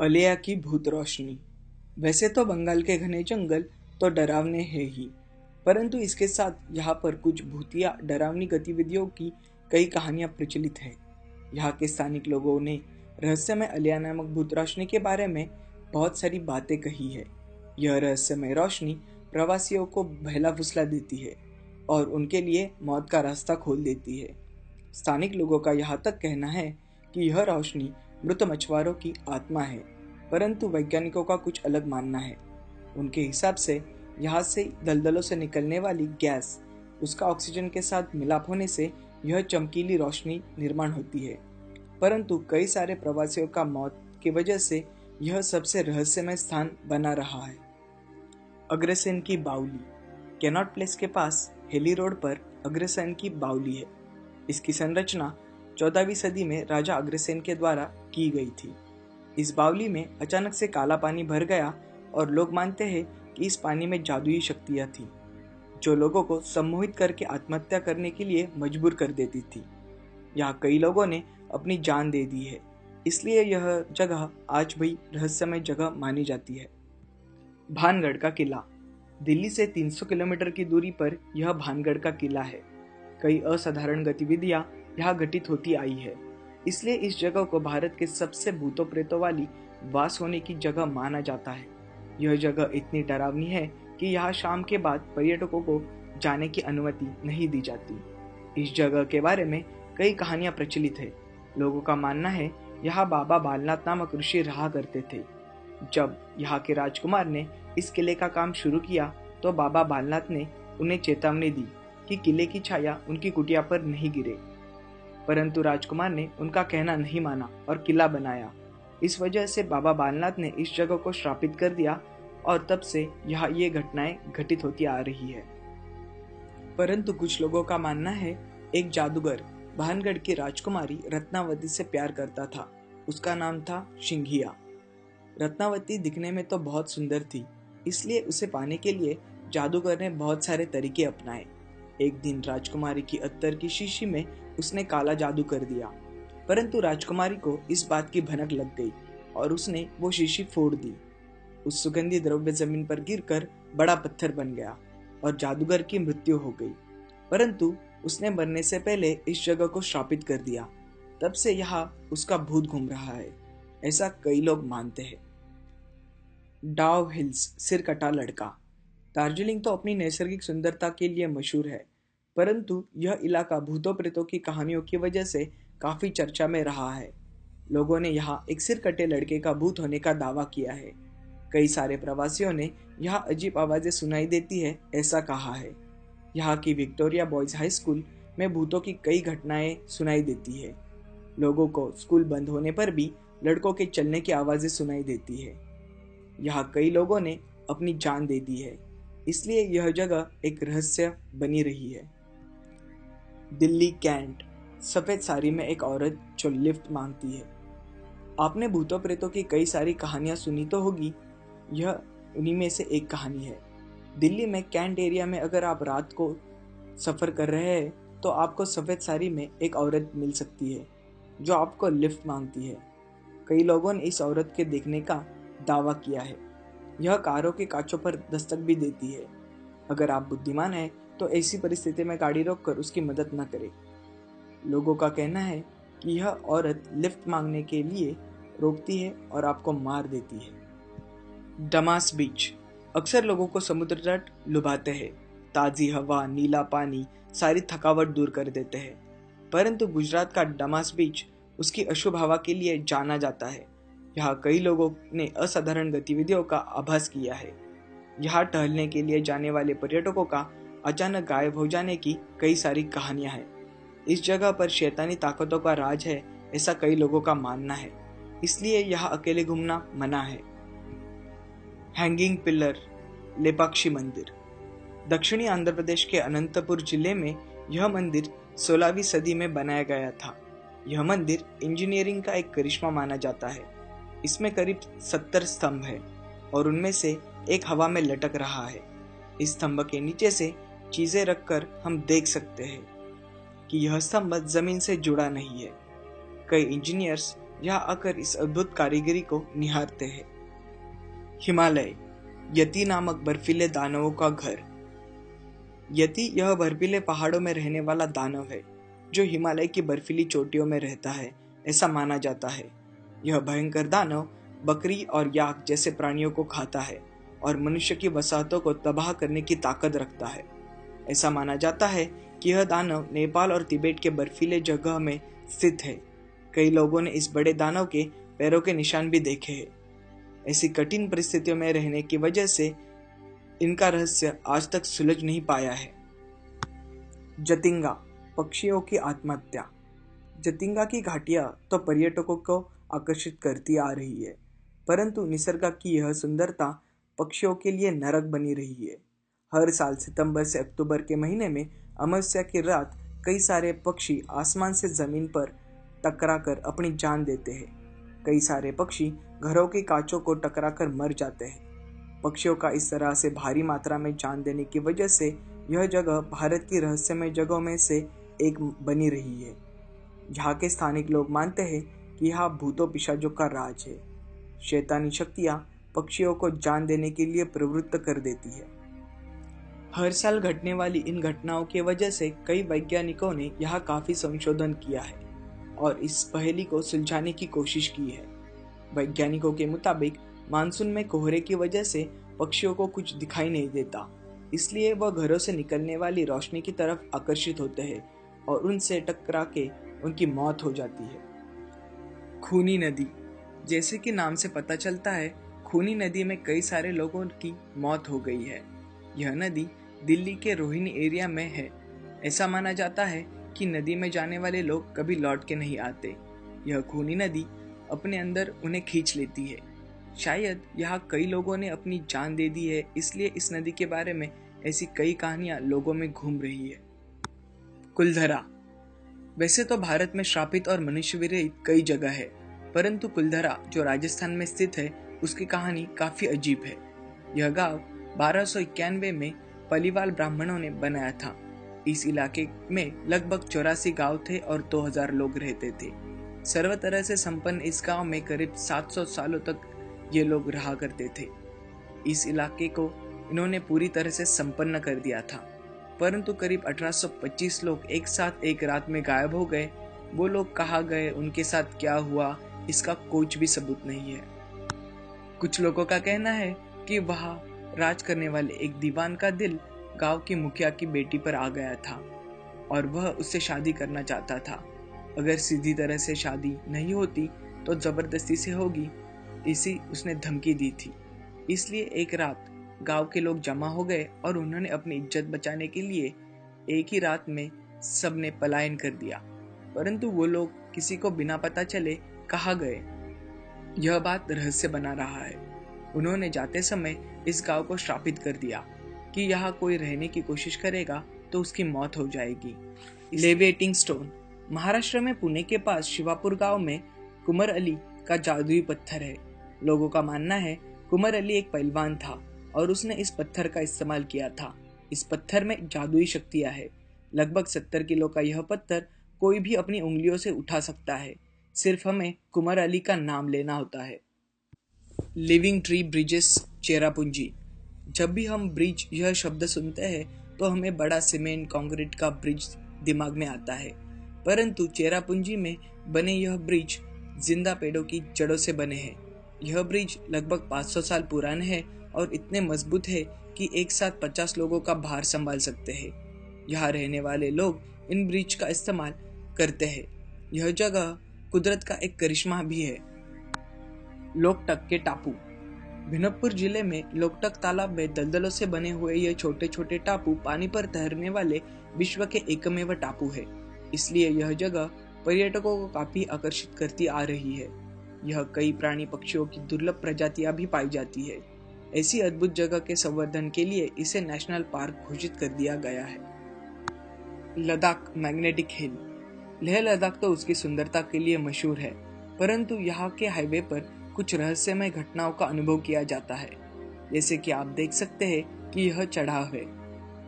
अलिया की भूत रोशनी। वैसे तो बंगाल के घने जंगल तो डरावने हैं ही, परंतु इसके साथ यहाँ पर कुछ भूतिया डरावनी गतिविधियों की कई कहानियां प्रचलित हैं। यहाँ के स्थानिक लोगों ने रहस्यमय अलिया नामक भूत रोशनी के बारे में बहुत सारी बातें कही है। यह रहस्यमय रोशनी प्रवासियों को बहला फुसला देती है और उनके लिए मौत का रास्ता खोल देती है। स्थानिक लोगों का यहाँ तक कहना है कि यह रोशनी मृत मछुआरों की आत्मा है, परंतु वैज्ञानिकों का कुछ अलग मानना है। उनके हिसाब से यहाँ से दलदलों से निकलने वाली गैस, उसका ऑक्सीजन के साथ मिलाप होने से यह चमकीली रोशनी निर्माण होती है। परंतु कई सारे प्रवासियों का मौत की वजह से यह सबसे रहस्यमय स्थान बना रहा है। अग्रसेन की बावली। कैनॉट प्लेस के पास हेली रोड पर अग्रसेन की बावली है। इसकी संरचना 14वीं सदी में राजा अग्रसेन के द्वारा की गई थी। इस बावली में अचानक से काला पानी भर गया और लोग मानते हैं कि इस पानी में जादुई शक्तियां थी, जो लोगों को सम्मोहित करके आत्महत्या करने के लिए मजबूर कर देती थी। यहाँ कई लोगों ने अपनी जान दे दी है, इसलिए यह जगह आज भी रहस्यमय जगह मानी जाती है। भानगढ़ का किला। दिल्ली से 300 किलोमीटर की दूरी पर यह भानगढ़ का किला है। कई असाधारण गतिविधियां यहाँ घटित होती आई है, इसलिए इस जगह को भारत के सबसे भूतों प्रेतों वाली वास होने की जगह माना जाता है। यह जगह इतनी डरावनी है कि यहाँ शाम के बाद पर्यटकों को जाने की अनुमति नहीं दी जाती। इस जगह के बारे में कई कहानियां प्रचलित है। लोगों का मानना है यहाँ बाबा बालनाथ नामक ऋषि रहा करते थे। जब यहाँ के राजकुमार ने इस किले का काम शुरू किया तो बाबा बालनाथ ने उन्हें चेतावनी दी कि किले की छाया उनकी कुटिया पर नहीं गिरे, परंतु राजकुमार ने उनका कहना नहीं माना और किला बनाया। इस वजह से बाबा बालनाथ ने इस जगह को श्रापित कर दिया और तब से यहाँ ये घटनाएं घटित होती आ रही है। परंतु कुछ लोगों का मानना है एक जादूगर भानगढ़ की राजकुमारी रत्नावती से प्यार करता था। उसका नाम था सिंघिया। रत्नावती दिखने में तो बहुत सुंदर थी, इसलिए उसे पाने के लिए जादूगर ने बहुत सारे तरीके अपनाए। एक दिन राजकुमारी की अत्तर की शीशी में उसने काला जादू कर दिया, परंतु राजकुमारी को इस बात की भनक लग गई और उसने वो शीशी फोड़ दी। उस सुगंधी द्रव्य जमीन पर गिरकर बड़ा पत्थर बन गया और जादूगर की मृत्यु हो गई। परंतु उसने मरने से पहले इस जगह को श्रापित कर दिया। तब से यहाँ उसका भूत घूम रहा है, ऐसा कई लोग मानते हैं। डाव हिल्स सिरकटा लड़का। दार्जिलिंग तो अपनी नैसर्गिक सुंदरता के लिए मशहूर है, परंतु यह इलाका भूतों प्रेतों की कहानियों की वजह से काफी चर्चा में रहा है। लोगों ने यहाँ एक सिरकटे लड़के का भूत होने का दावा किया है। कई सारे प्रवासियों ने यहाँ अजीब आवाजें सुनाई देती है ऐसा कहा है। यहाँ की विक्टोरिया बॉयज हाई स्कूल में भूतों की कई घटनाएं सुनाई देती है। लोगों को स्कूल बंद होने पर भी लड़कों के चलने की आवाजें सुनाई देती है। यहाँ कई लोगों ने अपनी जान दे दी है, इसलिए यह जगह एक रहस्य बनी रही है। दिल्ली कैंट। सफेद साड़ी में एक औरत जो लिफ्ट मांगती है। आपने भूतों प्रेतों की कई सारी कहानियां सुनी तो होगी, यह उन्हीं में से एक कहानी है। दिल्ली में कैंट एरिया में अगर आप रात को सफर कर रहे हैं तो आपको सफेद साड़ी में एक औरत मिल सकती है जो आपको लिफ्ट मांगती है। कई लोगों ने इस औरत के देखने का दावा किया है। यह कारों के कांचों पर दस्तक भी देती है। अगर आप बुद्धिमान हैं तो ऐसी परिस्थिति में गाड़ी रोककर उसकी मदद न करें। लोगों का कहना है कि यह औरत लिफ्ट मांगने के लिए रोकती है और आपको मार देती है। डमास बीच। अक्सर लोगों को समुद्र तट लुभाते हैं। ताज़ी हवा, नीला पानी सारी थकावट दूर कर देते हैं, परंतु गुजरात का डमास बीच उसकी अशुभ हवा के लिए जाना जाता है। यहाँ कई लोगों ने असाधारण गतिविधियों का आभास किया है। यहाँ टहलने के लिए जाने वाले पर्यटकों का अचानक गायब हो जाने की कई सारी कहानियां हैं। इस जगह पर शैतानी ताकतों का राज है ऐसा कई लोगों का मानना है, इसलिए यहाँ अकेले घूमना मना है। हैंगिंग पिलर लेपाक्षी मंदिर। दक्षिणी आंध्र प्रदेश के अनंतपुर जिले में यह मंदिर 16वीं सदी में बनाया गया था। यह मंदिर इंजीनियरिंग का एक करिश्मा माना जाता है। इसमें करीब 70 स्तंभ है और उनमें से एक हवा में लटक रहा है। इस स्तंभ के नीचे से चीजें रखकर हम देख सकते हैं कि यह स्तंभ जमीन से जुड़ा नहीं है। कई इंजीनियर्स यहाँ आकर इस अद्भुत कारीगरी को निहारते हैं। हिमालय, यति नामक बर्फीले दानवों का घर। यति यह बर्फीले पहाड़ों में रहने वाला दानव है जो हिमालय की बर्फीली चोटियों में रहता है, ऐसा माना जाता है। यह भयंकर दानव बकरी और याक जैसे प्राणियों को खाता है और मनुष्य की वसाहतों को तबाह करने की ताकत रखता है। ऐसा माना जाता है कि यह दानव नेपाल और तिब्बत के बर्फीले जगह में स्थित है। कई लोगों ने इस बड़े दानव के पैरों के निशान भी देखे हैं। ऐसी कठिन परिस्थितियों में रहने की वजह से इनका रहस्य आज तक सुलझ नहीं पाया है। जतिंगा, पक्षियों की आत्महत्या। जतिंगा की घाटियां तो पर्यटकों को आकर्षित करती आ रही है, परंतु निसर्ग की यह सुंदरता पक्षियों के लिए नरक बनी रही है। हर साल सितंबर से अक्टूबर के महीने में अमावस्या की रात कई सारे पक्षी आसमान से जमीन पर टकराकर अपनी जान देते हैं। कई सारे पक्षी घरों के कांचों को टकराकर मर जाते हैं। पक्षियों का इस तरह से भारी मात्रा में जान देने की वजह से यह जगह भारत की रहस्यमय जगहों में से एक बनी रही है। यहाँ के स्थानिक लोग मानते हैं कि यहाँ भूतों पिशाचों का राज है। शैतानी शक्तियाँ पक्षियों को जान देने के लिए प्रवृत्त कर देती है। हर साल घटने वाली इन घटनाओं की वजह से कई वैज्ञानिकों ने यहाँ काफी संशोधन किया है और इस पहेली को सुलझाने की कोशिश की है। वैज्ञानिकों के मुताबिक मानसून में कोहरे की वजह से पक्षियों को कुछ दिखाई नहीं देता, इसलिए वह घरों से निकलने वाली रोशनी की तरफ आकर्षित होते हैं और उनसे टकरा के उनकी मौत हो जाती है। खूनी नदी। जैसे कि नाम से पता चलता है, खूनी नदी में कई सारे लोगों की मौत हो गई है। यह नदी दिल्ली के रोहिणी एरिया में है। ऐसा माना जाता है कि नदी में जाने वाले लोग कभी लौट के नहीं आते। यह खूनी नदी अपने अंदर उन्हें खींच लेती है। शायद यहाँ कई लोगों ने अपनी जान दे दी है, इसलिए इस नदी के बारे में ऐसी कई कहानियां लोगों में घूम रही है। कुलधरा। वैसे तो भारत में श्रापित और मनुष्य विरहित कई जगह है, परंतु कुलधरा जो राजस्थान में स्थित है, उसकी कहानी काफी अजीब है। यह गांव 1291 में पलीवाल ब्राह्मणों ने बनाया था। इस इलाके में लगभग 84 गांव थे और 2000 लोग रहते थे। सर्व तरह से संपन्न इस गांव में करीब 700 सालों तक ये लोग रहा करते थे। इस इलाके को इन्होंने पूरी तरह से संपन्न कर दिया था, परंतु करीब 1825 लोग एक साथ एक रात में गायब हो गए। वो लोग कहाँ गए, उनके साथ क्या हुआ, इसका कुछ भी सबूत नहीं है। कुछ लोगों का कहना है कि वहाँ राज करने वाले एक दीवान का दिल गांव की मुखिया की बेटी पर आ गया था और वह उससे शादी करना चाहता था। अगर सीधी तरह से शादी नहीं होती तो जबरदस्ती से होगी, इसी उसने धमकी दी थी। इसलिए एक रात गांव के लोग जमा हो गए और उन्होंने अपनी इज्जत बचाने के लिए एक ही रात में सबने पलायन कर दिया, परंतु वो लोग किसी को बिना पता चले कहाँ गए, यह बात रहस्य बना रहा है। उन्होंने जाते समय इस गांव को श्रापित कर दिया कि यहाँ कोई रहने की कोशिश करेगा तो उसकी मौत हो जाएगी। लेविएटिंग स्टोन। महाराष्ट्र में पुणे के पास शिवापुर गांव में कुमर अली का जादुई पत्थर है। लोगों का मानना है कुमर अली एक पहलवान था और उसने इस पत्थर का इस्तेमाल किया था। इस पत्थर में जादुई शक्तियां है। लगभग 70 किलो का यह पत्थर कोई भी अपनी उंगलियों से उठा सकता है, सिर्फ हमें कुमर अली का नाम लेना होता है। Living tree bridges, Cherrapunji. जब भी हम ब्रिज यह शब्द सुनते हैं तो हमें बड़ा सीमेंट कंक्रीट का ब्रिज दिमाग में आता है, परंतु चेरापूंजी में बने यह ब्रिज जिंदा पेड़ों की जड़ों से बने हैं। यह ब्रिज लगभग 500 साल पुराने हैं और इतने मजबूत है कि एक साथ 50 लोगों का भार संभाल सकते हैं। यहाँ रहने वाले लोग इन ब्रिज का इस्तेमाल करते हैं। यह जगह कुदरत का एक करिश्मा भी है। लोकटक के टापू। भिनकपुर जिले में लोकटक तालाब में दलदलों से बने हुए ये छोटे छोटे टापू पानी पर तैरने वाले विश्व के एकमेव टापू है, इसलिए यह जगह पर्यटकों को काफी आकर्षित करती आ रही है। यह कई प्राणी पक्षियों की दुर्लभ प्रजातियां भी पाई जाती है। ऐसी अद्भुत जगह के संवर्धन के लिए इसे नेशनल पार्क घोषित कर दिया गया है। Ladakh magnetic hill. लेह लद्दाख तो उसकी सुंदरता के लिए मशहूर है, परंतु यहाँ के हाईवे पर कुछ रहस्यमय घटनाओं का अनुभव किया जाता है। जैसे कि आप देख सकते हैं कि यह चढ़ाव है।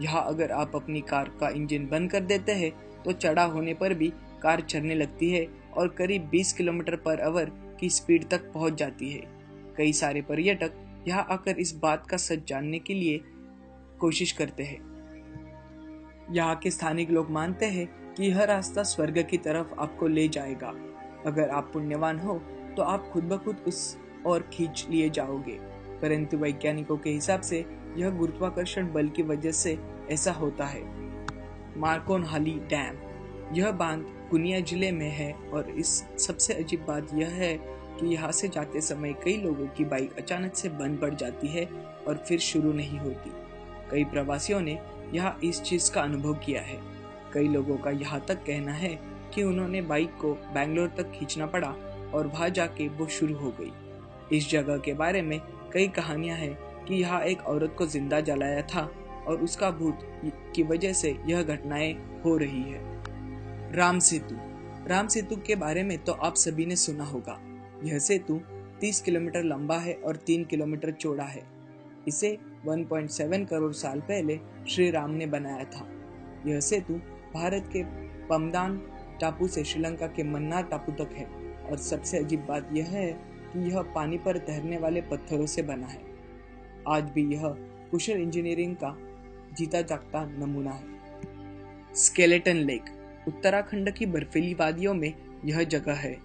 यहाँ अगर आप अपनी कार का इंजन बंद कर देते हैं तो चढ़ाव होने पर भी कार चलने लगती है और करीब 20 किलोमीटर पर आवर की स्पीड तक पहुंच जाती है। कई सारे पर्यटक यहाँ आकर इस बात का सच जानने के लिए कोशिश करते हैं। यहाँ के स्थानिक लोग मानते हैं कि यह रास्ता स्वर्ग की तरफ आपको ले जाएगा। अगर आप पुण्यवान हो तो आप खुद ब खुद उस ओर खींच लिए जाओगे, परंतु वैज्ञानिकों के हिसाब से यह गुरुत्वाकर्षण बल की वजह से ऐसा होता है। मार्कोनहाली डैम, यह बांध कुनिया जिले में है और इस सबसे अजीब बात यह है कि यहाँ से जाते समय कई लोगों की बाइक अचानक से बंद पड़ जाती है और फिर शुरू नहीं होती। कई प्रवासियों ने यहाँ इस चीज का अनुभव किया है। कई लोगों का यहाँ तक कहना है कि उन्होंने बाइक को बैंगलोर तक खींचना पड़ा और वहां जाके वो शुरू हो गई। इस जगह के बारे में कई कहानियां हैं कि यहाँ एक औरत को जिंदा जलाया था और उसका भूत की वजह से यह घटनाएं हो रही है। राम सेतु के बारे में तो आप सभी ने सुना होगा। यह सेतु 30 किलोमीटर लंबा है और 3 किलोमीटर चौड़ा है। इसे 1.7 करोड़ साल पहले श्री राम ने बनाया था। यह सेतु भारत के पम्बदान टापू से श्रीलंका के मन्नार टापू तक है और सबसे अजीब बात यह है कि यह पानी पर तैरने वाले पत्थरों से बना है। आज भी यह कुशल इंजीनियरिंग का जीता जागता नमूना है। स्केलेटन लेक, उत्तराखंड की बर्फीली वादियों में यह जगह है।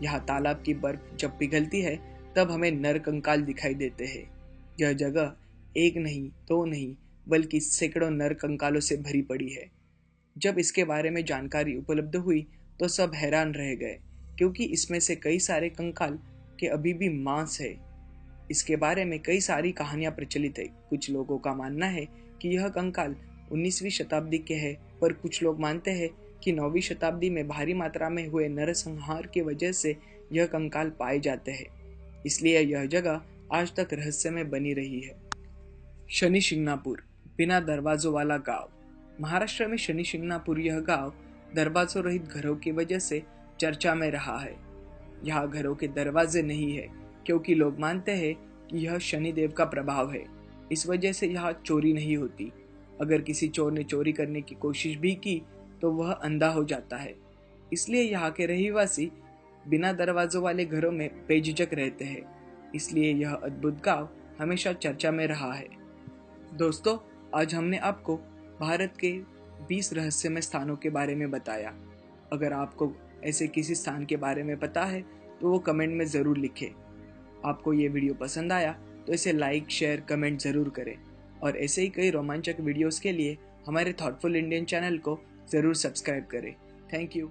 यहाँ तालाब की बर्फ जब पिघलती है तब हमें नर कंकाल दिखाई देते हैं। यह जगह एक नहीं, दो नहीं, बल्कि सैकड़ों नर कंकालों से भरी पड़ी है। जब इसके बारे में जानकारी उपलब्ध हुई तो सब हैरान रह गए, क्योंकि इसमें से कई सारे कंकाल के अभी भी मांस है। इसके बारे में कई सारी कहानियां प्रचलित है। कुछ लोगों का मानना है कि यह कंकाल 19वीं शताब्दी के हैं, पर कुछ लोग मानते हैं कि 9वीं शताब्दी में भारी मात्रा में हुए नरसंहार की वजह से यह कंकाल पाए जाते हैं। इसलिए यह जगह आज तक रहस्य में बनी रही है। शनि शिंगणापुर, बिना दरवाजों वाला गांव। महाराष्ट्र में शनि शिंगणापुर यह गांव दरवाजों रहित घरों की वजह से चर्चा में रहा है। यहाँ घरों के दरवाजे नहीं है क्योंकि लोग मानते हैं कि यह शनिदेव का प्रभाव है। इस वजह से यहाँ चोरी नहीं होती। अगर किसी चोर ने चोरी करने की कोशिश भी की तो वह अंधा हो जाता है। इसलिए यहाँ के रहवासी बिना दरवाजों वाले घरों में बेझिझक रहते हैं। इसलिए यह अद्भुत गांव हमेशा चर्चा में रहा है। दोस्तों, आज हमने आपको भारत के 20 रहस्यमय स्थानों के बारे में बताया। अगर आपको ऐसे किसी स्थान के बारे में पता है तो वो कमेंट में ज़रूर लिखें। आपको ये वीडियो पसंद आया तो इसे लाइक, शेयर, कमेंट ज़रूर करें और ऐसे ही कई रोमांचक वीडियोस के लिए हमारे थॉटफुल इंडियन चैनल को ज़रूर सब्सक्राइब करें। Thank you.